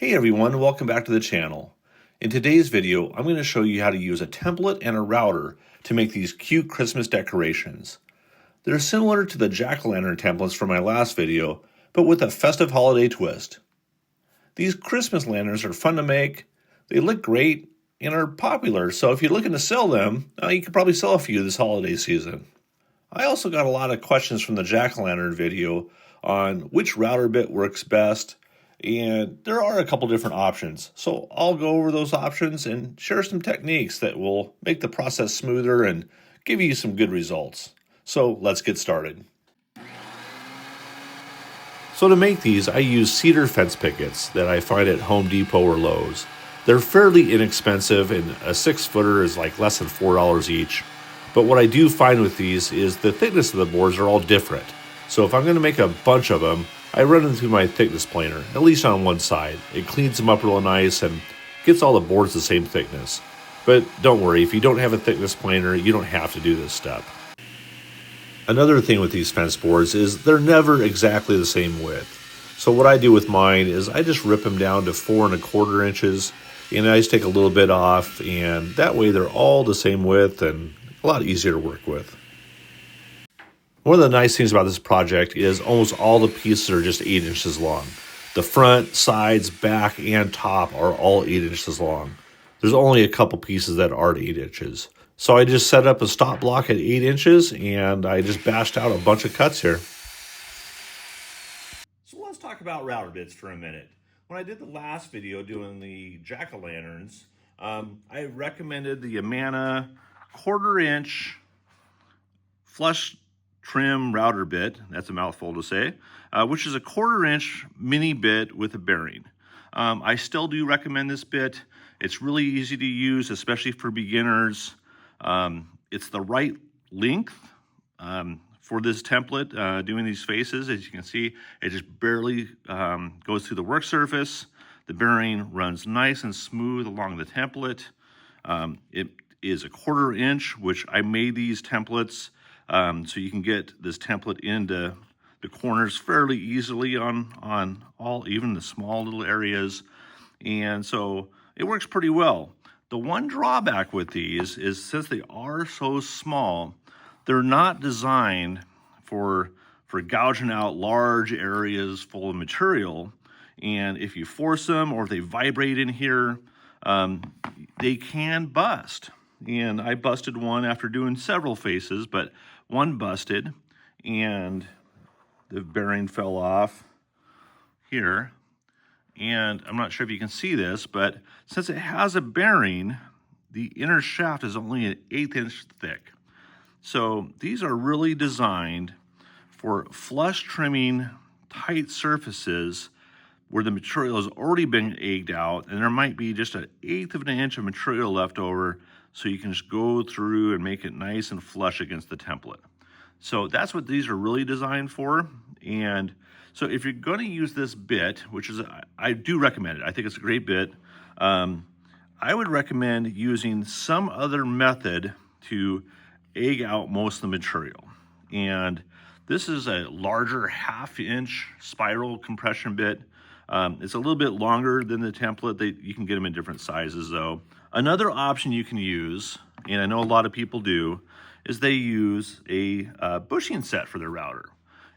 Hey everyone, welcome back to the channel. In today's video, I'm going to show you how to use a template and a router to make these cute Christmas decorations. They're similar to the jack-o'-lantern templates from my last video, but with a festive holiday twist. These Christmas lanterns are fun to make, they look great, and are popular, so if you're looking to sell them, you could probably sell a few this holiday season. I also got a lot of questions from the jack-o'-lantern video on which router bit works best, and there are a couple different options. So I'll go over those options and share some techniques that will make the process smoother and give you some good results. So let's get started. So to make these, I use cedar fence pickets that I find at Home Depot or Lowe's. They're fairly inexpensive, and a 6-footer is like less than $4 each. But what I do find with these is the thickness of the boards are all different. So if I'm going to make a bunch of them, I run them through my thickness planer, at least on one side. It cleans them up real nice and gets all the boards the same thickness. But don't worry, if you don't have a thickness planer, you don't have to do this step. Another thing with these fence boards is they're never exactly the same width. So what I do with mine is I just rip them down to 4 1/4 inches, and I just take a little bit off, and that way they're all the same width and a lot easier to work with. One of the nice things about this project is almost all the pieces are just 8 inches long. The front, sides, back, and top are all 8 inches long. There's only a couple pieces that aren't 8 inches. So I just set up a stop block at 8 inches and I just bashed out a bunch of cuts here. So let's talk about router bits for a minute. When I did the last video doing the jack-o'-lanterns, I recommended the Amana 1/4 inch flush trim router bit, that's a mouthful to say, which is a 1/4 inch mini bit with a bearing. I still do recommend this bit. It's really easy to use, especially for beginners. It's the right length for this template, doing these faces. As you can see, it just barely goes through the work surface. The bearing runs nice and smooth along the template. It is a 1/4 inch, which I made these templates so you can get this template into the corners fairly easily on all, even the small little areas. And so it works pretty well. The one drawback with these is since they are so small, they're not designed for gouging out large areas full of material. And if you force them or if they vibrate in here, they can bust. And I busted one after doing several faces, but one busted and the bearing fell off here. And I'm not sure if you can see this, but since it has a bearing, the inner shaft is only an 1/8 inch thick. So these are really designed for flush trimming tight surfaces where the material has already been egged out and there might be just 1/8 of an inch of material left over, so you can just go through and make it nice and flush against the template. So that's what these are really designed for. And so if you're going to use this bit, which is, I do recommend it, I think it's a great bit, I would recommend using some other method to egg out most of the material. And this is a larger 1/2 inch spiral compression bit. It's a little bit longer than the template. You can get them in different sizes though. Another option you can use, and I know a lot of people do, is they use a bushing set for their router.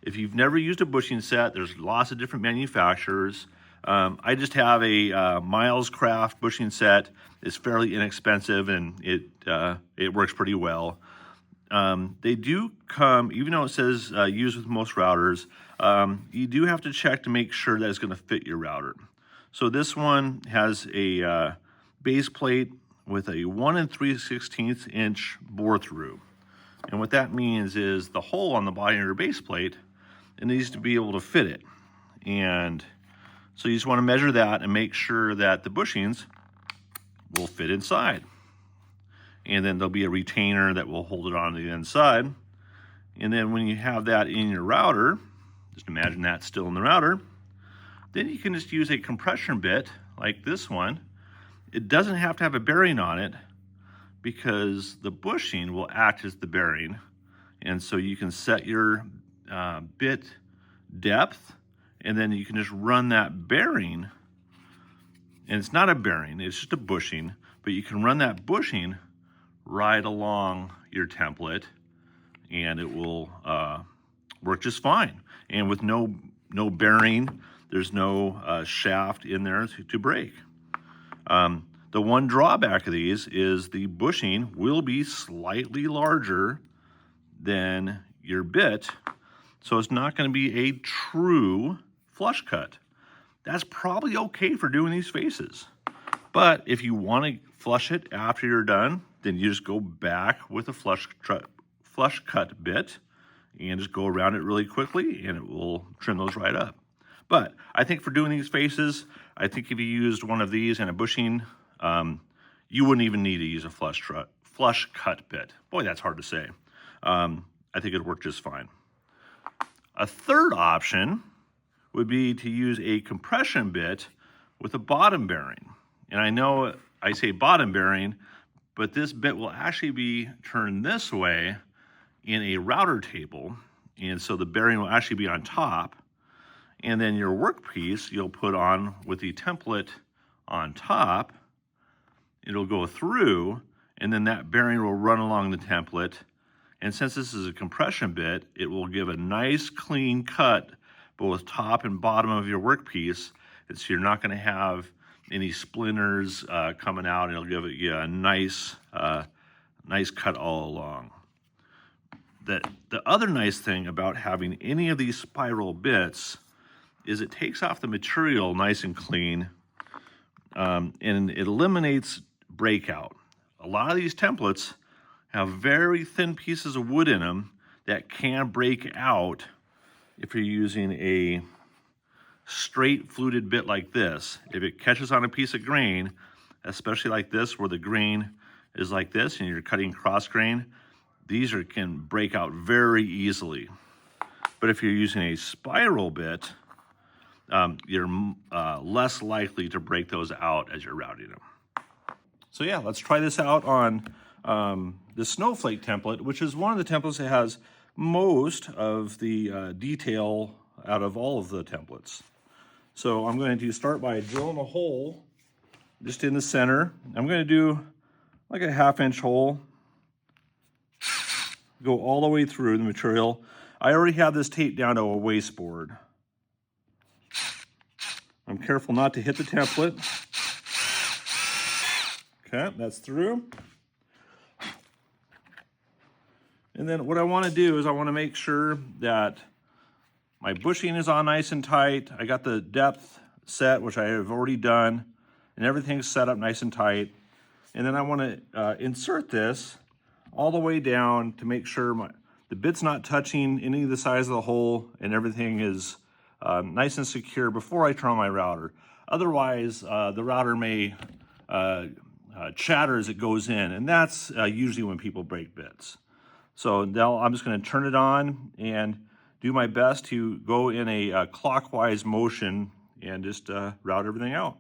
If you've never used a bushing set, there's lots of different manufacturers. I just have a Miles Craft bushing set. It's fairly inexpensive and it works pretty well. They do come, even though it says use with most routers, you do have to check to make sure that it's going to fit your router. So this one has a base plate with a 1 3/16 inch bore through. And what that means is the hole on the bottom of your base plate, it needs to be able to fit it. And so you just want to measure that and make sure that the bushings will fit inside. And then there'll be a retainer that will hold it on the inside. And then when you have that in your router, just imagine that still in the router, then you can just use a compression bit like this one. It doesn't have to have a bearing on it because the bushing will act as the bearing. And so you can set your bit depth, and then you can just run that bearing And it's not a bearing, it's just a bushing, but you can run that bushing right along your template and it will work just fine. And with no bearing, there's no shaft in there to break. The one drawback of these is the bushing will be slightly larger than your bit, so it's not going to be a true flush cut. That's probably okay for doing these faces. But if you want to flush it after you're done, then you just go back with a flush cut bit and just go around it really quickly and it will trim those right up. But I think for doing these faces, I think if you used one of these and a bushing, you wouldn't even need to use a flush cut bit. Boy, that's hard to say. I think it'd work just fine. A third option would be to use a compression bit with a bottom bearing. And I know I say bottom bearing, but this bit will actually be turned this way in a router table. And so the bearing will actually be on top. And then your workpiece you'll put on with the template on top. It'll go through, and then that bearing will run along the template. And since this is a compression bit, it will give a nice clean cut both top and bottom of your workpiece. And so you're not going to have any splinters coming out. It'll give it a nice cut all along. The other nice thing about having any of these spiral bits is it takes off the material nice and clean, and it eliminates breakout. A lot of these templates have very thin pieces of wood in them that can break out if you're using a straight fluted bit like this. If it catches on a piece of grain, especially like this where the grain is like this and you're cutting cross grain, these can break out very easily. But if you're using a spiral bit, you're less likely to break those out as you're routing them. So yeah, let's try this out on the snowflake template, which is one of the templates that has most of the detail out of all of the templates. So I'm going to start by drilling a hole just in the center. I'm going to do like a 1/2-inch hole, go all the way through the material. I already have this taped down to a wasteboard. I'm careful not to hit the template. Okay, that's through. And then what I want to do is I want to make sure that my bushing is on nice and tight. I got the depth set, which I have already done, and everything's set up nice and tight. And then I want to insert this all the way down to make sure the bit's not touching any of the sides of the hole and everything is nice and secure before I turn on my router. Otherwise, the router may chatter as it goes in, and that's usually when people break bits. So now I'm just going to turn it on and do my best to go in a clockwise motion and just route everything out.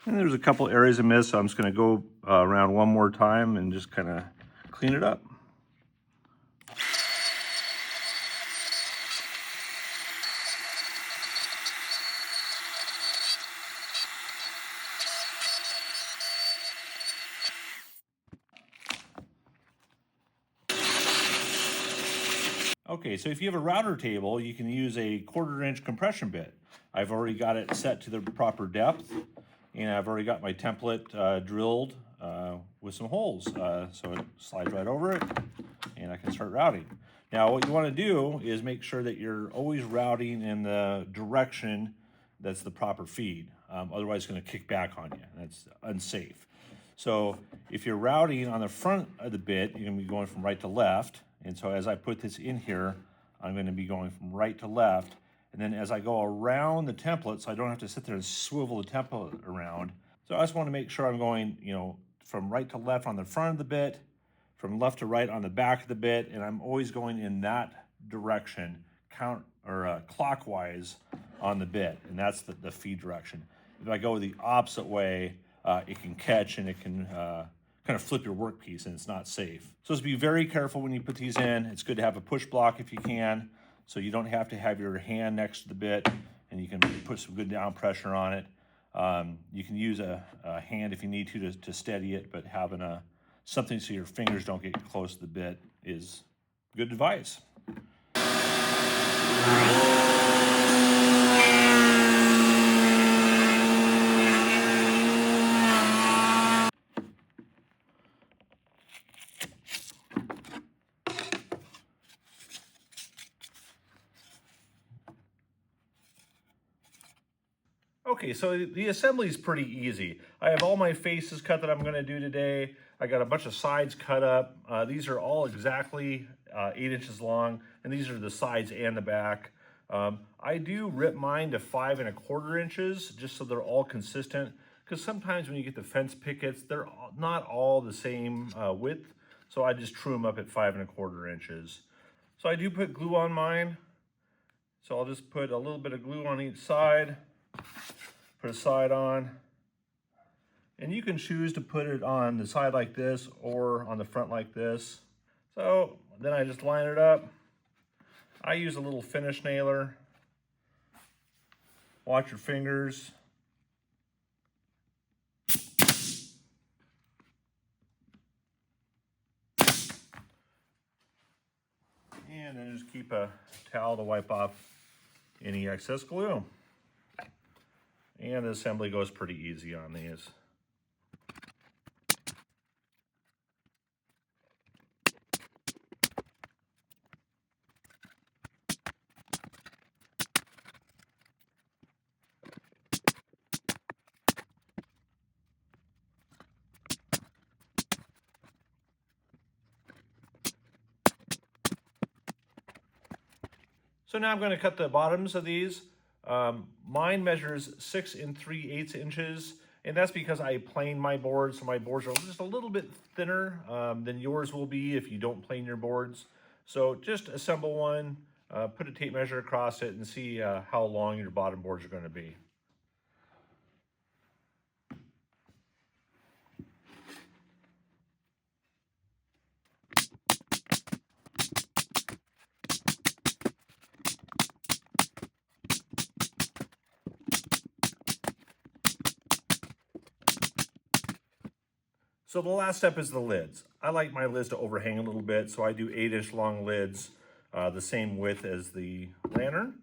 And there's a couple areas of miss, so I'm just going to go around one more time and just kind of clean it up. Okay, so if you have a router table, you can use a 1/4-inch compression bit. I've already got it set to the proper depth, and I've already got my template drilled with some holes. So it slides right over it, and I can start routing. Now, what you want to do is make sure that you're always routing in the direction that's the proper feed. Otherwise, it's going to kick back on you. That's unsafe. So if you're routing on the front of the bit, you're going to be going from right to left. And so as I put this in here, I'm going to be going from right to left. And then as I go around the template, so I don't have to sit there and swivel the template around. So I just want to make sure I'm going, from right to left on the front of the bit, from left to right on the back of the bit, and I'm always going in that direction, clockwise on the bit, and that's the feed direction. If I go the opposite way, it can catch and it can kind of flip your workpiece, and it's not safe. So just be very careful when you put these in. It's good to have a push block if you can, so you don't have to have your hand next to the bit, and you can put some good down pressure on it. You can use a hand if you need to steady it, but having something so your fingers don't get close to the bit is good advice. Okay, so the assembly is pretty easy. I have all my faces cut that I'm going to do today. I got a bunch of sides cut up. These are all exactly 8 inches long, and these are the sides and the back. I do rip mine to 5 1/4 inches just so they're all consistent, because sometimes when you get the fence pickets, they're not all the same width, so I just true them up at 5 1/4 inches. So I do put glue on mine, so I'll just put a little bit of glue on each side. Put a side on, and you can choose to put it on the side like this or on the front like this. So then I just line it up. I use a little finish nailer. Watch your fingers. And then just keep a towel to wipe off any excess glue. And the assembly goes pretty easy on these. So now I'm going to cut the bottoms of these. Mine measures 6 3/8 inches, and that's because I plane my boards, so my boards are just a little bit thinner than yours will be if you don't plane your boards. So just assemble one, put a tape measure across it, and see how long your bottom boards are going to be. So the last step is the lids. I like my lids to overhang a little bit, so I do 8-inch long lids, the same width as the lantern.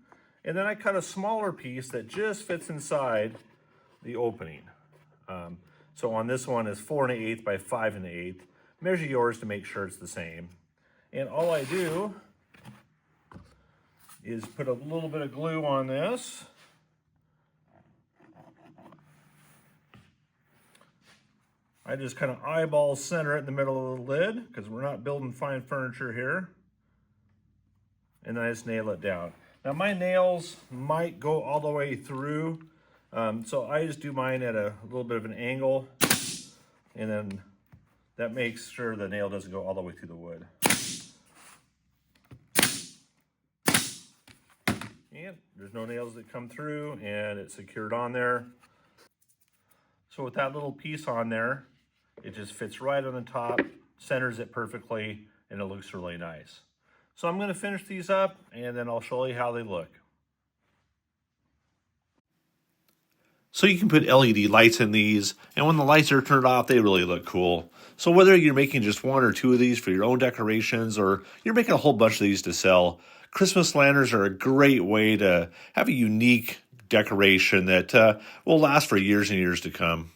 And then I cut a smaller piece that just fits inside the opening. So on this one is 4 1/8 by 5 1/8. Measure yours to make sure it's the same. And all I do is put a little bit of glue on this. I just kind of eyeball center it in the middle of the lid, because we're not building fine furniture here. And then I just nail it down. Now my nails might go all the way through, so I just do mine at a little bit of an angle, and then that makes sure the nail doesn't go all the way through the wood. And there's no nails that come through, and it's secured on there. So with that little piece on there, it just fits right on the top, centers it perfectly, and it looks really nice. So I'm going to finish these up, and then I'll show you how they look. So you can put LED lights in these, and when the lights are turned off, they really look cool. So whether you're making just 1 or 2 of these for your own decorations, or you're making a whole bunch of these to sell, Christmas lanterns are a great way to have a unique decoration that will last for years and years to come.